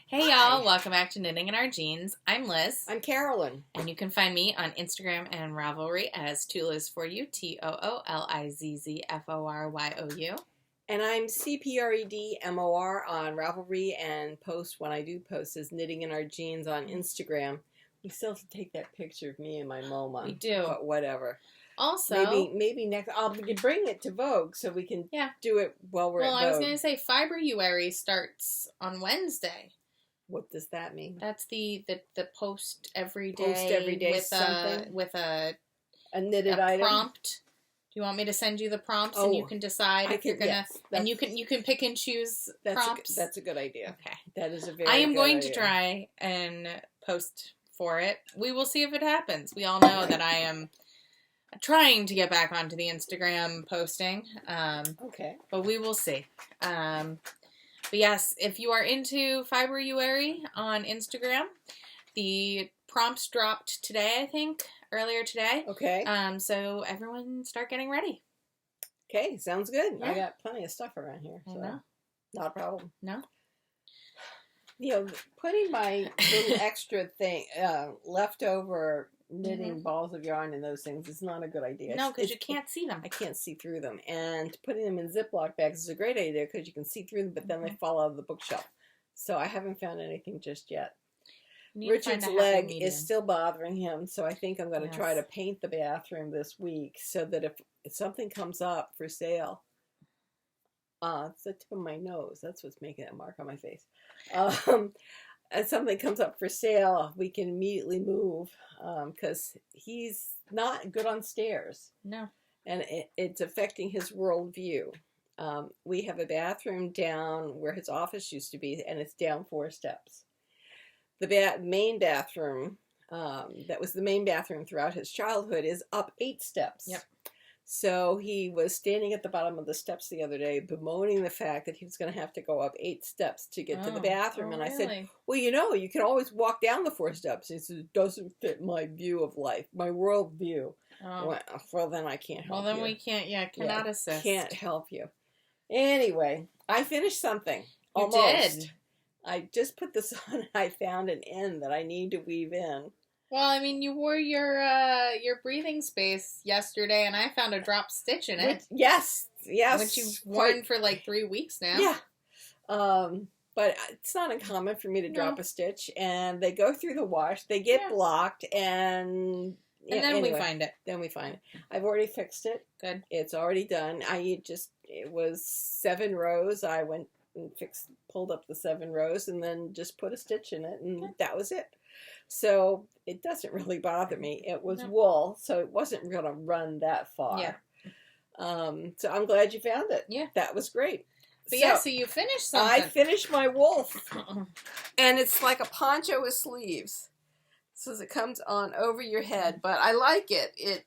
Hey y'all, welcome back to Knitting in Our Jeans. I'm Liz. I'm Carolyn. And you can find me on Instagram and Ravelry as Toolizforyu, TOOLIZZFORYOU. And I'm CPREDMOR on Ravelry and post when I do post is Knitting in Our Jeans on Instagram. We still have to take that picture of me and my MoMA. We do. But whatever. Also, maybe next I'll bring it to Vogue so we can do it while we're at Vogue. Well, I was going to say Fiber.Club starts on Wednesday. What does that mean? That's the post every day. Post every day with something? With a knitted item? Prompt. Do you want me to send you the prompts and you can decide if you're going to... and you can pick and choose prompts? That's a good idea. Okay. That is a very I am good going idea. to try and post for it. We will see if it happens. We all know that I am trying to get back onto the Instagram posting. Okay. But we will see. But yes, if you are into Fiber.Club on Instagram, the prompts dropped today, I think, earlier today. Okay. So everyone start getting ready. Okay, sounds good. Yeah. I got plenty of stuff around here. So I know. Not a problem. No? You know, putting my little extra thing, leftover knitting balls of yarn and those things is not a good idea. No, because you can't see them. I can't see through them. And putting them in Ziploc bags is a great idea because you can see through them, but then they fall out of the bookshelf. So I haven't found anything just yet. Richard's leg is still bothering him, so I think I'm going to try to paint the bathroom this week so that if something comes up for sale, it's the tip of my nose. That's what's making that mark on my face. And something comes up for sale, we can immediately move because he's not good on stairs. No. And it's affecting his worldview. We have a bathroom down where his office used to be, and it's down 4 steps. The main bathroom, that was the main bathroom throughout his childhood, is up 8 steps. Yep. So he was standing at the bottom of the steps the other day, bemoaning the fact that he was going to have to go up 8 steps to get to the bathroom. And I said, well, you can always walk down the 4 steps. He said, it doesn't fit my view of life, my world view. Oh. Well, then I can't help you. Well, then we can't, cannot assist. Can't help you. Anyway, I finished something. You did. I just put this on and I found an end that I need to weave in. Well, I mean, you wore your breathing space yesterday, and I found a drop stitch in it. Yes. Which you've worn for like 3 weeks now. Yeah. But it's not uncommon for me to drop a stitch, and they go through the wash, they get blocked, and then we find it. Then we find it. I've already fixed it. Good. It's already done. It was 7 rows. I went and pulled up the 7 rows, and then just put a stitch in it, and that was it. So it doesn't really bother me. It was wool, so it wasn't going to run that far. Yeah. So I'm glad you found it. Yeah. That was great. So you finished something. I finished my Woolf. And it's like a poncho with sleeves. So it comes on over your head. But I like it.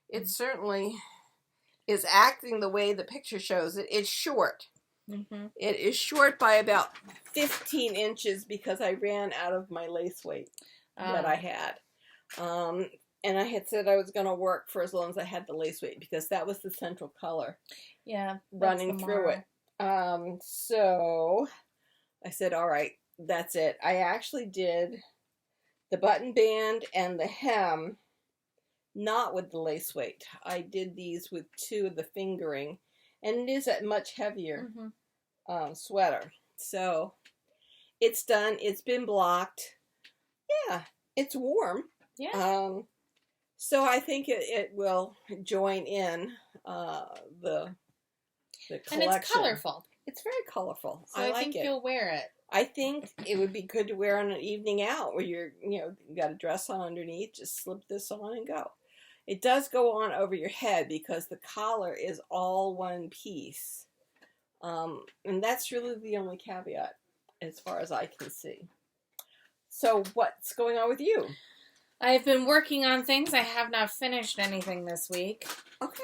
It certainly is acting the way the picture shows it. It's short. Mm-hmm. It is short by about 15 inches because I ran out of my lace weight that I had. And I had said I was going to work for as long as I had the lace weight because that was the central color running through it. So I said, all right, that's it. I actually did the button band and the hem, not with the lace weight. I did these with 2 of the fingering. And it is a much heavier sweater. So it's done. It's been blocked. Yeah, it's warm. Yeah. So I think it will join in the collection. And it's colorful. It's very colorful. So I like think it. You'll wear it. I think it would be good to wear on an evening out where you got a dress on underneath. Just slip this on and go. It does go on over your head because the collar is all one piece. And that's really the only caveat as far as I can see. So what's going on with you? I've been working on things. I have not finished anything this week. Okay.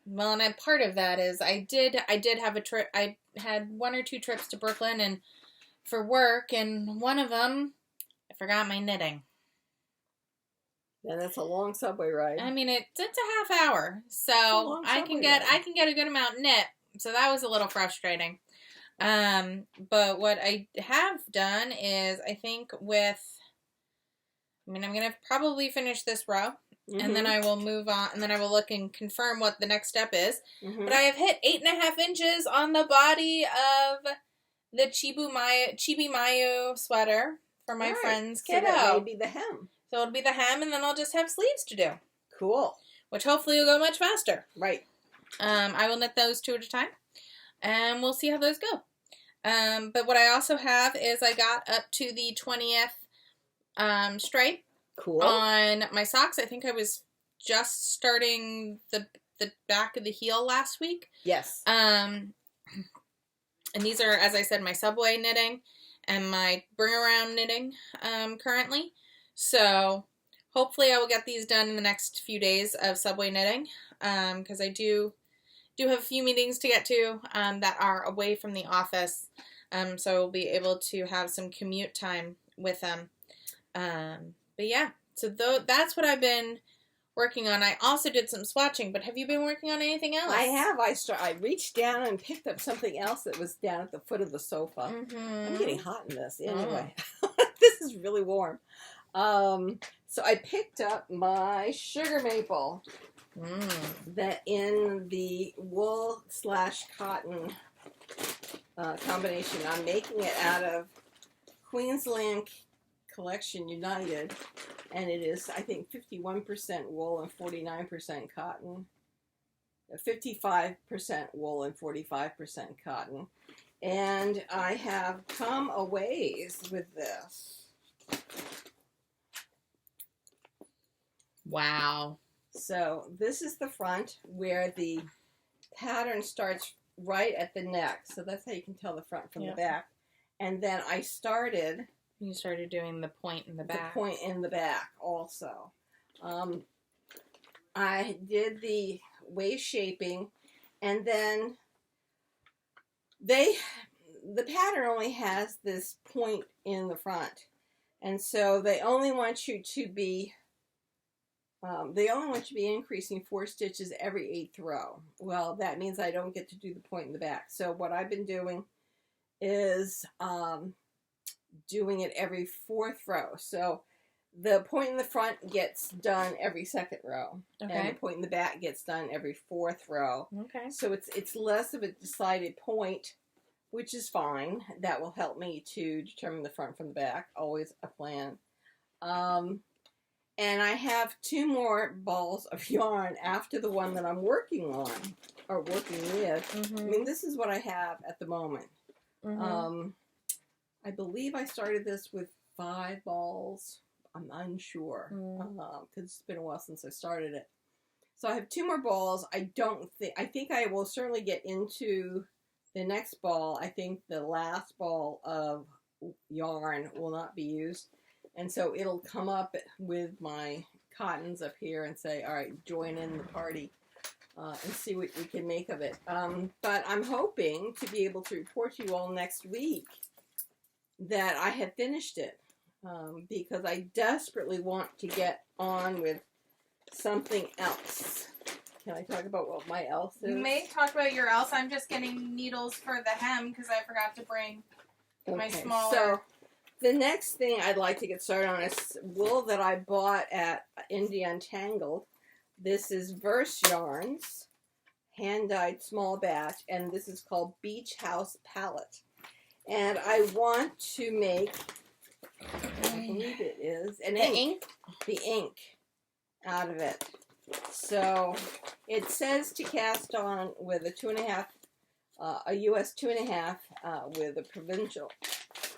Well, and part of that is I did have a trip. I had 1 or 2 trips to Brooklyn and for work, and one of them I forgot my knitting. And that's a long subway ride. I mean, it's a half hour, so I can get a good amount knit. So that was a little frustrating. But what I have done is, I think I'm going to probably finish this row. And then I will move on, and then I will look and confirm what the next step is. But I have hit 8.5 inches on the body of the Chibi Mayu sweater for my friend's kiddo. So that may be the hem. So it'll be the hem, and then I'll just have sleeves to do. Cool. Which hopefully will go much faster. Right. I will knit those 2 at a time, and we'll see how those go. But what I also have is I got up to the 20th stripe. Cool. On my socks. I think I was just starting the back of the heel last week. Yes. And these are, as I said, my Subway knitting and my bring around knitting currently. So hopefully I will get these done in the next few days of Subway knitting, because I do have a few meetings to get to that are away from the office. So I'll be able to have some commute time with them. But yeah, so that's what I've been working on. I also did some swatching, but have you been working on anything else? I have. I reached down and picked up something else that was down at the foot of the sofa. I'm getting hot in this. Anyway, this is really warm. So I picked up my sugar maple that in the wool/cotton combination. I'm making it out of Queensland Collection United, and it is, I think, 51% wool and 49% cotton. 55% wool and 45% cotton. And I have come a ways with this. Wow. So this is the front where the pattern starts right at the neck. So that's how you can tell the front from the back. And then you started doing the point in the back. The point in the back also. I did the waist shaping, and then the pattern only has this point in the front. And so they only want you to be increasing 4 stitches every 8th row. Well, that means I don't get to do the point in the back. So what I've been doing is doing it every 4th row. So the point in the front gets done every 2nd row. Okay. And the point in the back gets done every 4th row. Okay. So it's less of a decided point, which is fine. That will help me to determine the front from the back. Always a plan. And I have 2 more balls of yarn after the one that I'm working on, or working with. I mean, this is what I have at the moment. I believe I started this with 5 balls. I'm unsure, because it's been a while since I started it. So I have 2 more balls. I think I will certainly get into the next ball. I think the last ball of yarn will not be used. And so it'll come up with my cottons up here and say, all right, join in the party and see what we can make of it. But I'm hoping to be able to report to you all next week that I have finished it, because I desperately want to get on with something else. Can I talk about what my else is? You may talk about your else. I'm just getting needles for the hem because I forgot to bring my smaller. So the next thing I'd like to get started on is wool that I bought at Indie Untangled. This is Verse Yarns, hand-dyed small batch, and this is called Beach House Palette. And I want to make, I believe it is, an ink. The ink out of it. So it says to cast on with a 2.5, a US 2.5 with a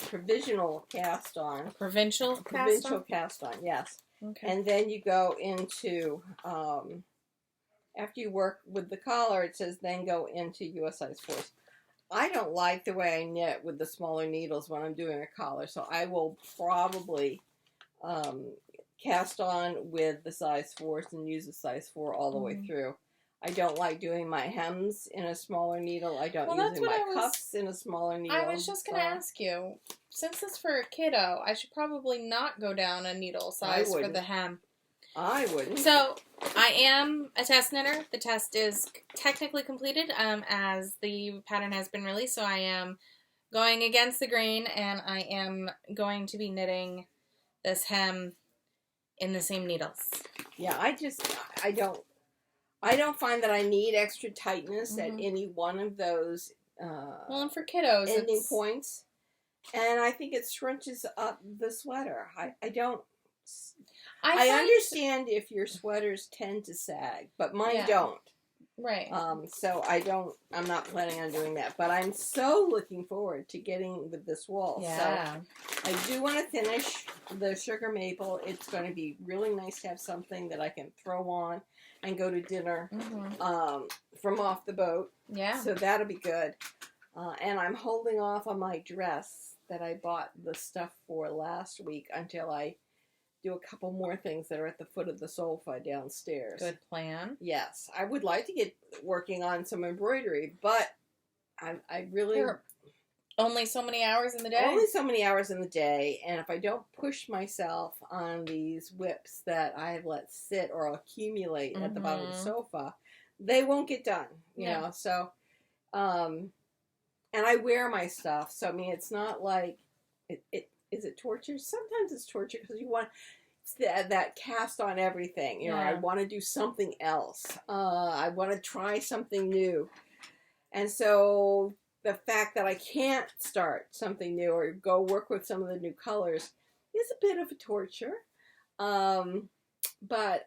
provisional cast on. Provincial cast on, yes. Okay. And then you go into, after you work with the collar, it says then go into US size 4s. I don't like the way I knit with the smaller needles when I'm doing a collar, so I will probably cast on with the size 4s and use the size 4 all the way through. I don't like doing my hems in a smaller needle. I don't use my cuffs in a smaller needle. I was just going to ask you, since it's for a kiddo, I should probably not go down a needle size for the hem. I wouldn't. So, I am a test knitter. The test is technically completed as the pattern has been released, so I am going against the grain, and I am going to be knitting this hem in the same needles. Yeah, I don't find that I need extra tightness at any one of those well, and for kiddos, ending points. And I think it scrunches up the sweater. I don't... I understand if your sweaters tend to sag, but mine don't. Right. So I'm not planning on doing that. But I'm so looking forward to getting with this wool. Yeah. So I do want to finish the sugar maple. It's going to be really nice to have something that I can throw on and go to dinner from off the boat. Yeah. So that'll be good. And I'm holding off on my dress that I bought the stuff for last week until I do a couple more things that are at the foot of the sofa downstairs. Good plan. Yes. I would like to get working on some embroidery, but I really... Only so many hours in the day? Only so many hours in the day, and if I don't push myself on these whips that I have let sit or accumulate at the bottom of the sofa, they won't get done, you know, so... and I wear my stuff, so I mean, it's not like... Is it torture? Sometimes it's torture because you want that cast on everything. You know, I want to do something else. I want to try something new. And so the fact that I can't start something new or go work with some of the new colors is a bit of a torture. But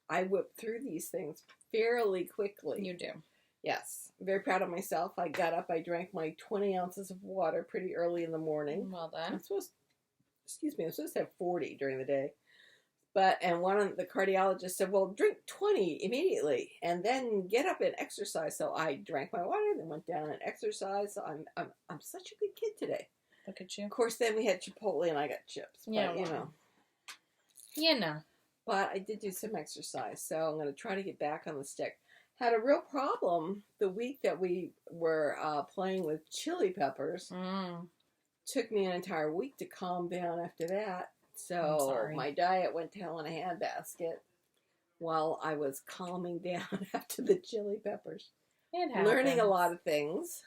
I whip through these things fairly quickly. You do. Yes. I'm very proud of myself. I got up, I drank my 20 ounces of water pretty early in the morning. Well done. I'm supposed to have 40 during the day. And one of the cardiologists said, well, drink 20 immediately and then get up and exercise. So I drank my water, then went down and exercised. So I'm such a good kid today. Look at you. Of course, then we had Chipotle and I got chips. But, Yeah, you know. But I did do some exercise, so I'm going to try to get back on the stick. Had a real problem the week that we were playing with chili peppers. Took me an entire week to calm down after that. So my diet went to hell in a handbasket while I was calming down after the chili peppers. Learning a lot of things.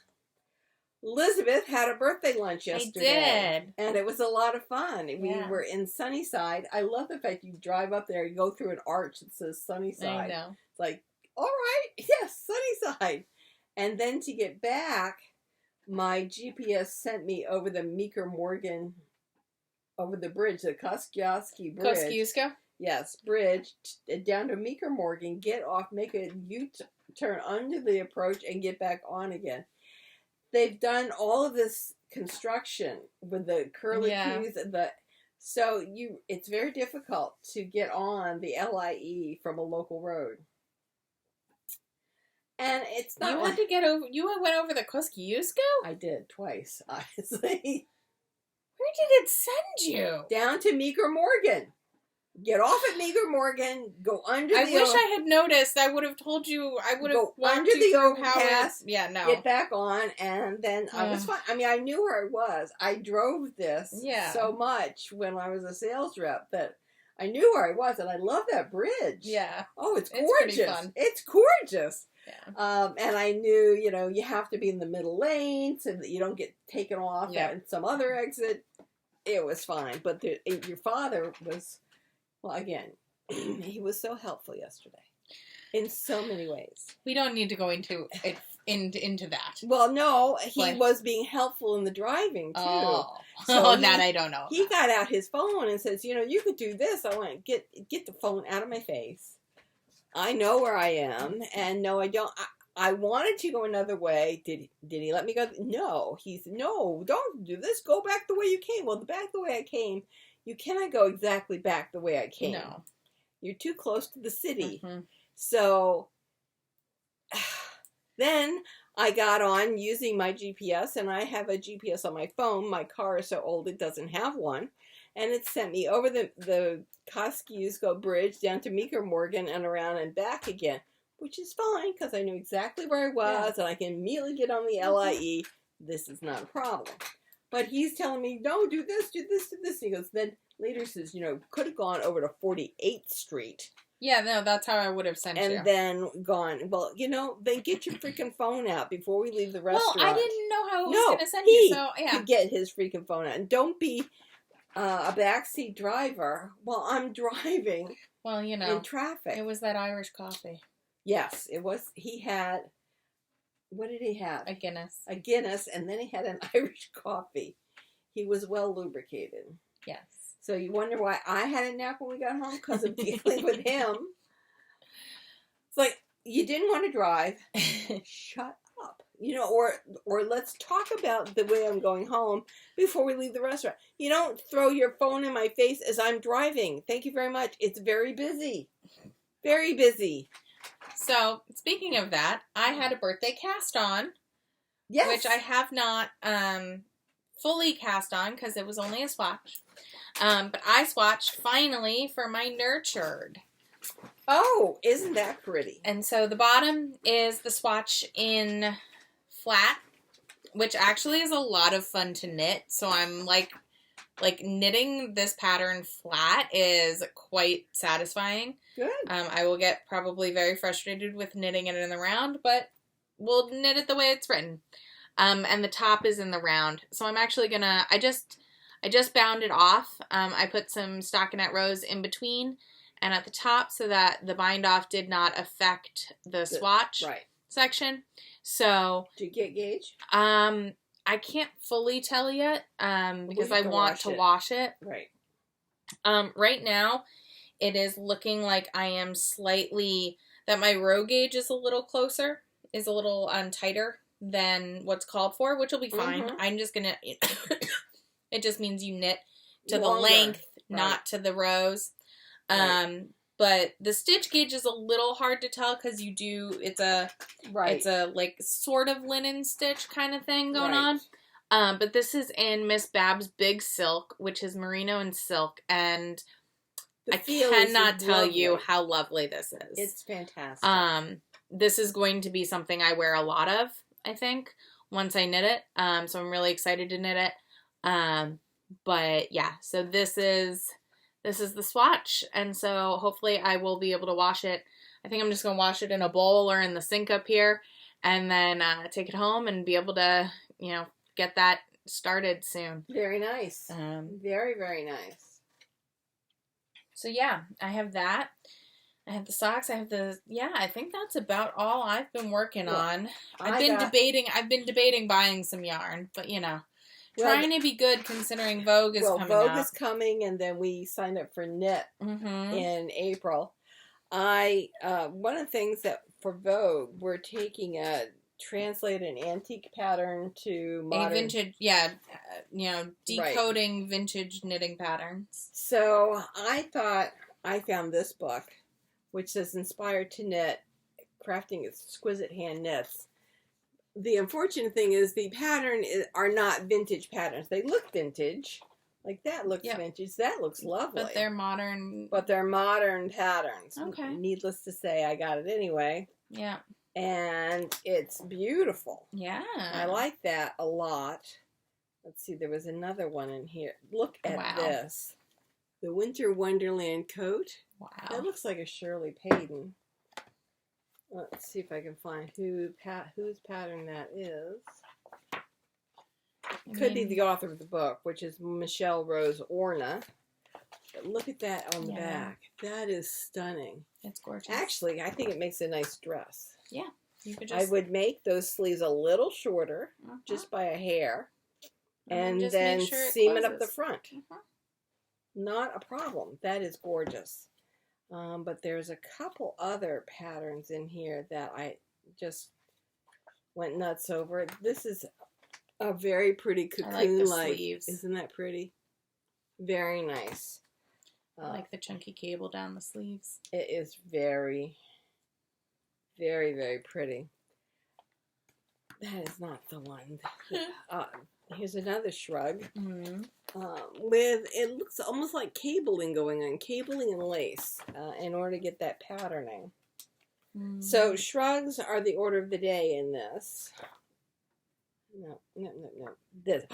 Elizabeth had a birthday lunch yesterday. I did. And it was a lot of fun. We were in Sunnyside. I love the fact you drive up there, you go through an arch that says Sunnyside. I know. It's like, all right, yes, Sunnyside. And then to get back, my GPS sent me over the Meeker Morgan, over the bridge, the Kosciuszko Bridge. Kosciuszko? Yes, bridge, down to Meeker Morgan, get off, make a U-turn under the approach, and get back on again. They've done all of this construction with the curlicues, so it's very difficult to get on the LIE from a local road. And it's not... You had to get over... You went over the Kosciuszko? I did, twice, honestly. Where did it send you? Down to Meeker Morgan. Get off at Meeker Morgan, go under I wish I had noticed. I would have told you. I would have walked under you the through how overpass. Yeah, no. Get back on, and then I was fine. I mean, I knew where I was. I drove this so much when I was a sales rep that I knew where I was, and I love that bridge. Yeah. Oh, it's gorgeous. It's pretty fun. It's gorgeous. Yeah. And I knew, you have to be in the middle lane so that you don't get taken off at some other exit. It was fine. But your father was, well, again, he was so helpful yesterday in so many ways. We don't need to go into that. Well, no, he was being helpful in the driving, too. Oh, so that I don't know. He got out his phone and says, you could do this. I went, get the phone out of my face. I know where I am, and no, I don't. I wanted to go another way. Did he let me go? No. He said, no, don't do this. Go back the way you came. Well, back the way I came, you cannot go exactly back the way I came. No. You're too close to the city. Mm-hmm. So then I got on using my GPS, and I have a GPS on my phone. My car is so old it doesn't have one. And it sent me over the Kosciuszko Bridge down to Meeker Morgan and around and back again, which is fine because I knew exactly where I was and I can immediately get on the LIE. This is not a problem. But he's telling me, no, do this, do this, do this. And he goes, then later he says, could have gone over to 48th Street Yeah, no, that's how I would have sent you. And then gone. Well, then get your freaking phone out before we leave the restaurant. Well, I didn't know how I was going to send you, so yeah. Could get his freaking phone out. And don't be a backseat driver while I'm driving. Well, in traffic. It was that Irish coffee. Yes, it was. He had, what did he have? A Guinness. A Guinness, and then he had an Irish coffee. He was well lubricated. Yes. So you wonder why I had a nap when we got home? Because of dealing with him. It's like, you didn't want to drive. Shut up. Or let's talk about the way I'm going home before we leave the restaurant. You don't throw your phone in my face as I'm driving. Thank you very much. It's very busy. Very busy. So, speaking of that, I had a birthday cast on. Yes. Which I have not fully cast on because it was only a swatch. But I swatched finally for my Nurtured. Oh, isn't that pretty? And so the bottom is the swatch in flat, which actually is a lot of fun to knit. So I'm like knitting this pattern flat is quite satisfying. Good. I will get probably very frustrated with knitting it in the round, but we'll knit it the way it's written. And the top is in the round. So I'm actually gonna, I just bound it off. I put some stockinette rows in between and at the top so that the bind off did not affect the swatch section. So did you get gauge? I can't fully tell yet because I want to wash it. Right. Right now, it is looking like I am slightly, that my row gauge is a little closer, is a little tighter than what's called for, which will be fine. Mm-hmm. I'm just going to, it just means you knit to Longer. The length, not to the rows. Right. But the stitch gauge is a little hard to tell because it's a like sort of linen stitch kind of thing going on. But this is in Miss Bab's Big Silk, which is merino and silk, and I cannot tell you how lovely this is. It's fantastic. This is going to be something I wear a lot of, I think, once I knit it. So I'm really excited to knit it. But yeah, so this is the swatch, and so hopefully I will be able to wash it. I think I'm just going to wash it in a bowl or in the sink up here, and then take it home and be able to, get that started soon. Very nice. Very, very nice. So yeah, I have that. I have the socks. I think that's about all I've been working on. I've been debating buying some yarn, but trying to be good considering Vogue is coming Vogue up. is coming, and then we signed up for Knit in April. One of the things that for Vogue, we're taking translate an antique pattern to modern. A vintage, decoding vintage knitting patterns. So I thought I found this book, which says Inspired to Knit, Crafting Exquisite Hand Knits. The unfortunate thing is the pattern are not vintage patterns. They look vintage. Like that looks vintage. That looks lovely. But they're modern. Patterns. Okay. Needless to say, I got it anyway. Yeah. And it's beautiful. Yeah. I like that a lot. Let's see, there was another one in here. Look at this. The Winter Wonderland coat. Wow. That looks like a Shirley Payton. Let's see if I can find whose pattern that is. Could be the author of the book, which is Michele Rose Orne. But look at that on the back. That is stunning. It's gorgeous. Actually, I think it makes a nice dress. Yeah. I would make those sleeves a little shorter, just by a hair, and then seam it up the front. Not a problem. That is gorgeous. But there's a couple other patterns in here that I just went nuts over. This is a very pretty cocoon-like. I like the sleeves. Isn't that pretty? Very nice. I like the chunky cable down the sleeves. It is very, very, very pretty. That is not the one. Here's another shrug. With, it looks almost like cabling going on. Cabling and lace in order to get that patterning. So shrugs are the order of the day in this. No. This.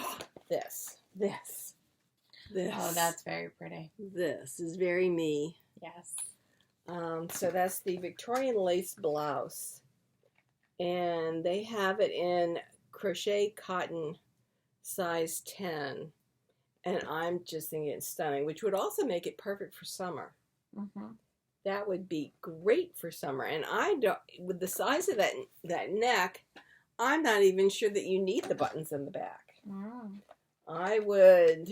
Oh, that's very pretty. This is very me. Yes. So that's the Victorian lace blouse. And they have it in crochet cotton size 10. And I'm just thinking it's stunning, which would also make it perfect for summer. Mm-hmm. That would be great for summer. And I don't, with the size of that neck, I'm not even sure that you need the buttons in the back. Mm. I would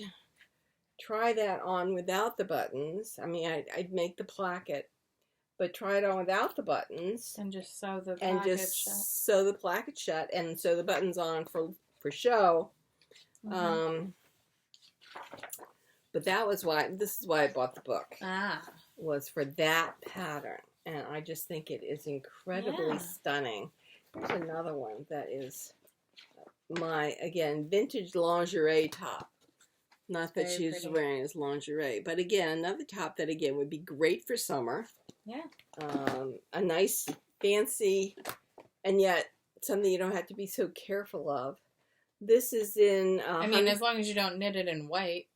try that on without the buttons. I mean, I'd make the placket, but try it on without the buttons. And just sew the placket shut. Sew the placket shut and sew the buttons on for show. Mm-hmm. But this is why I bought the book. Was for that pattern. And I just think it is incredibly stunning. Here's another one that is my, again, vintage lingerie top. Not that she's wearing as lingerie. But again, another top that, again, would be great for summer. Yeah. A nice, fancy, and yet something you don't have to be so careful of. This is in... I mean, as long as you don't knit it in white.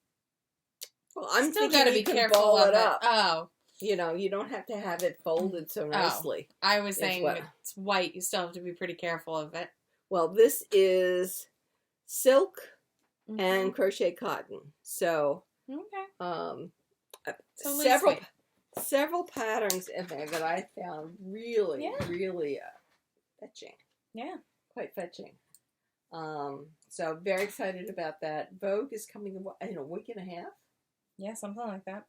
Well, I'm still got to be careful of it. Up. Oh. You know, you don't have to have it folded so nicely. I was saying it's white. You still have to be pretty careful of it. Well, this is silk and crochet cotton. So, several patterns in there that I found really fetching. Yeah. Quite fetching. So very excited about that. Vogue is coming in a week and a half. Yeah, something like that.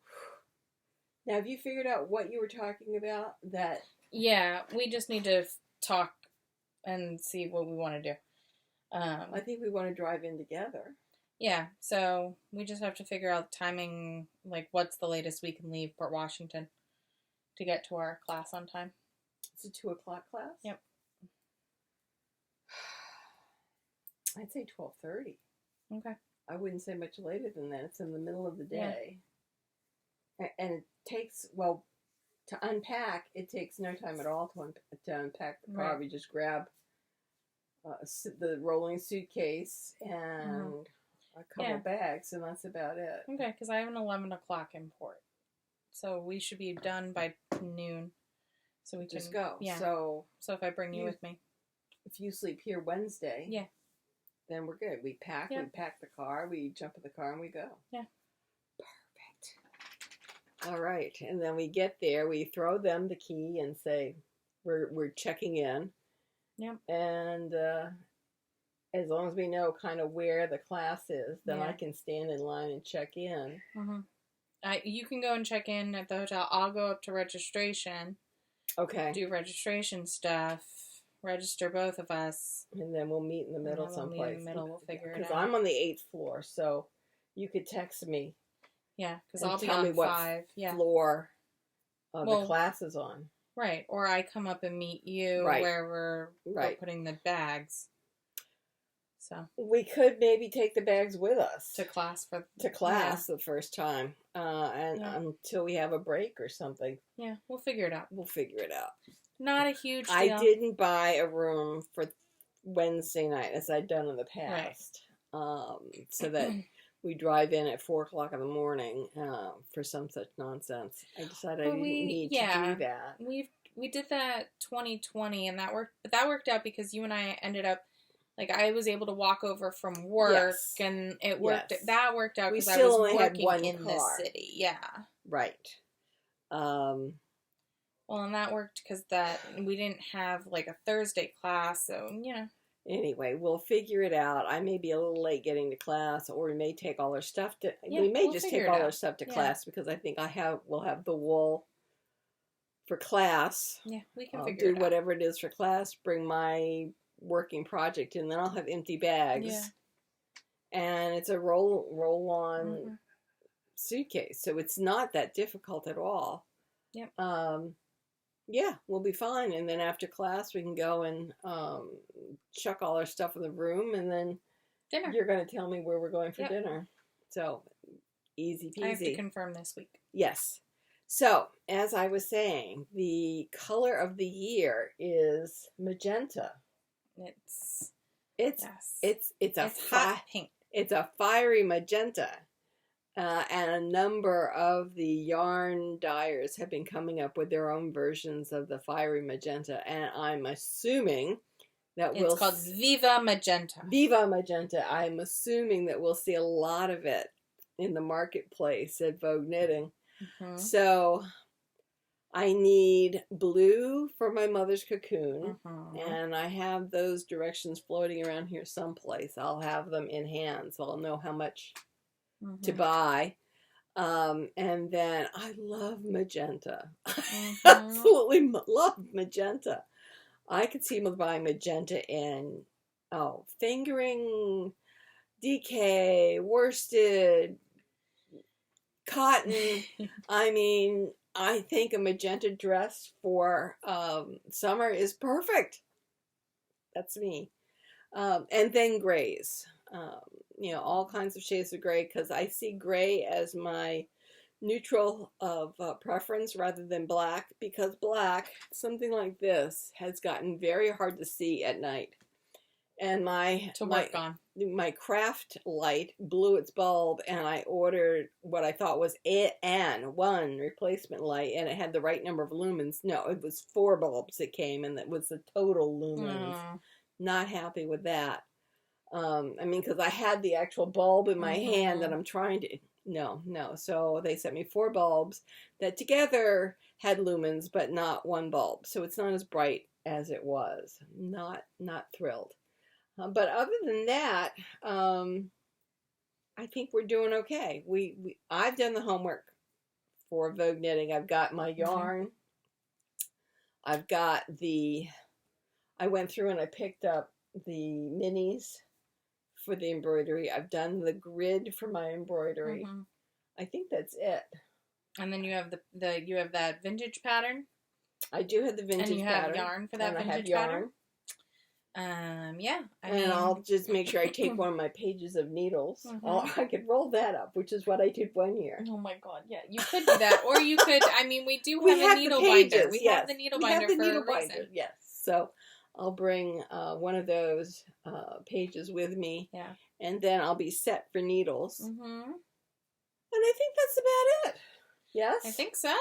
Now, have you figured out what you were talking about? Yeah, we just need to talk and see what we want to do. I think we want to drive in together. Yeah, so we just have to figure out the timing, like what's the latest we can leave Port Washington to get to our class on time. It's a 2 o'clock class? Yep. I'd say 12:30. Okay. I wouldn't say much later than that. It's in the middle of the day. Yeah. And it takes, to unpack, it takes no time at all to unpack the car. Right. We just grab the rolling suitcase and a couple bags, and that's about it. Okay, because I have an 11 o'clock import. So we should be done by noon. So we can just go. Yeah. So if I bring you with me. If you sleep here Wednesday. Yeah. Then we're good. We pack the car, we jump in the car, and we go. Yeah. Perfect. All right. And then we get there, we throw them the key and say, we're checking in. Yep. And as long as we know kind of where the class is, then I can stand in line and check in. Mm-hmm. You can go and check in at the hotel. I'll go up to registration. Okay. Do registration stuff. Register both of us. And then we'll meet in the middle someplace. We'll meet in the middle. We'll figure it out. Because I'm on the 8th floor, so you could text me. Yeah, because I'll be on 5. Yeah. Floor the class is on. Right, or I come up and meet you where we're putting the bags. So we could maybe take the bags with us to class the first time, until we have a break or something. Yeah, we'll figure it out. Not a huge deal. I didn't buy a room for Wednesday night as I'd done in the past, so that we drive in at 4 o'clock in the morning for some such nonsense. I decided I didn't need to do that. We did that 2020, and that worked. But that worked out because you and I ended up, like, I was able to walk over from work, and it worked. Yes. That worked out because I was working in the city. Yeah. Right. Well, and that worked because we didn't have, like, a Thursday class, so, Anyway, we'll figure it out. I may be a little late getting to class, or we may take all our stuff to... we may just take all our stuff to class, because I think we'll have the wool for class. Yeah, we can figure it out. Do whatever it is for class, bring my working project in, then I'll have empty bags. Yeah. And it's a roll-on suitcase, so it's not that difficult at all. Yep. Yeah, we'll be fine. And then after class, we can go and chuck all our stuff in the room, and then dinner. You're going to tell me where we're going for dinner. So, easy peasy. I have to confirm this week. Yes. So, as I was saying, the color of the year is magenta. It's a hot pink. It's a fiery magenta. And a number of the yarn dyers have been coming up with their own versions of the fiery magenta, and I'm assuming that it's called Viva Magenta. Viva Magenta. I'm assuming that we'll see a lot of it in the marketplace at Vogue Knitting. Mm-hmm. So I need blue for my mother's cocoon, and I have those directions floating around here someplace. I'll have them in hand, so I'll know how much to buy. And then I love magenta. Absolutely love magenta. I could see me buying magenta in fingering, DK, worsted, cotton. I mean, I think a magenta dress for summer is perfect. That's me. And then grays. All kinds of shades of gray, because I see gray as my neutral of preference rather than black, because black, something like this, has gotten very hard to see at night. And my craft light blew its bulb, and I ordered what I thought was one replacement light, and it had the right number of lumens. No, it was 4 bulbs that came, and that was the total lumens. Not happy with that. Because I had the actual bulb in my hand that I'm trying to... No. So they sent me 4 bulbs that together had lumens, but not 1 bulb. So it's not as bright as it was. Not thrilled. But other than that, I think we're doing okay. I've done the homework for Vogue Knitting. I've got my yarn. I've got I went through and I picked up the minis for the embroidery. I've done the grid for my embroidery. I think that's it. And then you have you have that vintage pattern. I do have the vintage pattern. And you have yarn for that vintage pattern. Yeah. And I'll just make sure I take one of my pages of needles. I could roll that up, which is what I did one year. Oh my God, yeah. You could do that. Or you could, we do have a needle binder. We have the needle binder for a reason. Yes. So I'll bring one of those pages with me. Yeah. And then I'll be set for needles. And I think that's about it. Yes? I think so.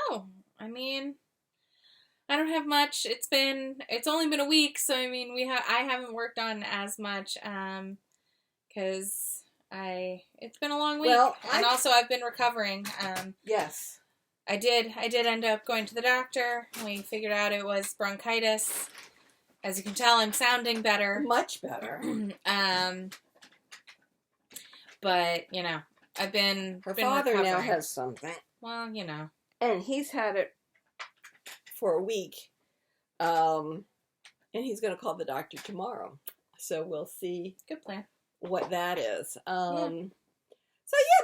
I don't have much. It's only been a week, so I haven't worked on as much because it's been a long week. Well, also I've been recovering. Yes. I did end up going to the doctor. We figured out it was bronchitis. As you can tell, I'm sounding better. Much better. But, I've been Her father recovering. now has something. Well, And he's had it for a week. And he's going to call the doctor tomorrow. So we'll see. Good plan. What that is.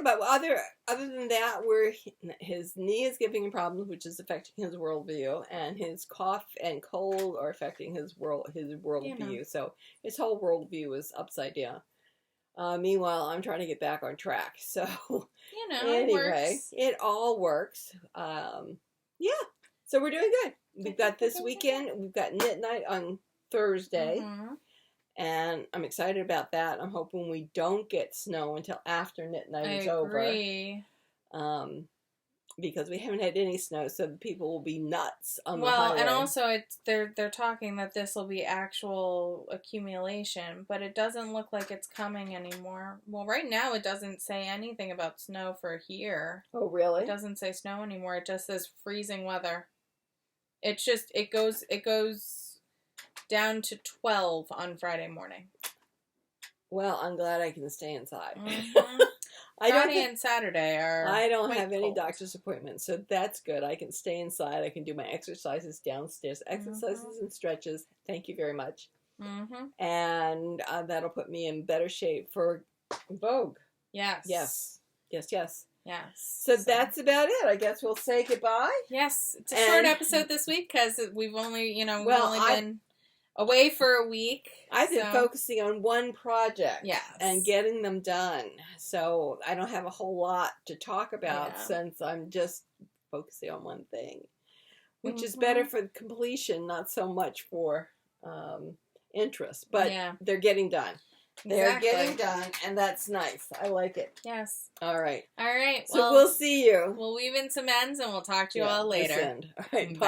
But other than that, his knee is giving him problems, which is affecting his worldview, and his cough and cold are affecting his worldview. So his whole worldview is upside down. Meanwhile, I'm trying to get back on track. So anyway, it all works. So we're doing good. We've got this weekend. We've got knit night on Thursday. And I'm excited about that. I'm hoping we don't get snow until after knit night is over. I agree. Because we haven't had any snow, so the people will be nuts on the highway. Well, and also they're talking that this will be actual accumulation, but it doesn't look like it's coming anymore. Well, right now it doesn't say anything about snow for here. Oh, really? It doesn't say snow anymore. It just says freezing weather. It's just it goes down to 12 on Friday morning. Well, I'm glad I can stay inside. Friday and Saturday are I don't have any doctor's appointments, so that's good. I can stay inside. I can do my exercises downstairs. Exercises and stretches. Thank you very much. And that'll put me in better shape for Vogue. Yes. So that's about it. I guess we'll say goodbye. Yes. It's a short episode this week because we've only, been away for a week. I've been focusing on one project and getting them done. So I don't have a whole lot to talk about since I'm just focusing on one thing, which is better for completion, not so much for interest. But they're getting done. They're getting done, and that's nice. I like it. Yes. All right. All right. So we'll see you. We'll weave in some ends, and we'll talk to you all later. All right. Bye.